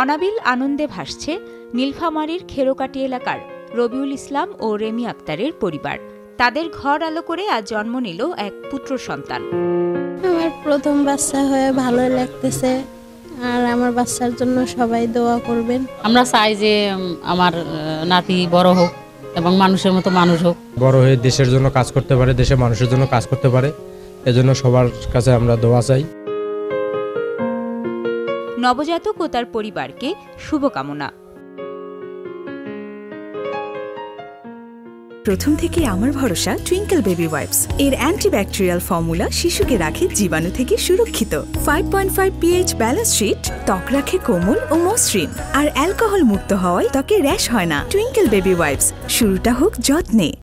অনাবিল আনন্দে ভাসছে নীলফামারীর খেরোকাটি এলাকার রবিউল ইসলাম ও রেমি আক্তারের পরিবার। তাদের ঘর আলো করে আজ জন্ম নিল এক পুত্র সন্তান। আমার প্রথম বাচ্চা হয়ে ভালো লাগতেছে, আর আমার বাচ্চার জন্য সবাই দোয়া করবেন। আমরা চাই যে আমার নাতি বড় হোক এবং মানুষের মতো মানুষ হোক, বড় হয়ে দেশের জন্য কাজ করতে পারে, দেশের মানুষের জন্য কাজ করতে পারে। এজন্য সবার কাছে আমরা দোয়া চাই। নবজাতক ও তার পরিবারকে শুভকামনা। প্রথম থেকে আমার ভরসা টুইঙ্কেল বেবি ওয়াইপস। এর অ্যান্টিব্যাকটেরিয়াল ফর্মুলা শিশুকে রাখে জীবাণু থেকে সুরক্ষিত। 5.5 pH ব্যালেন্স শিট ত্বক রাখে কোমল ও মসৃণ, আর অ্যালকোহল মুক্ত হওয়ায় ত্বকে র্যাশ হয় না। টুইঙ্কেল বেবি ওয়াইপস, শুরুটা হোক যত্নে।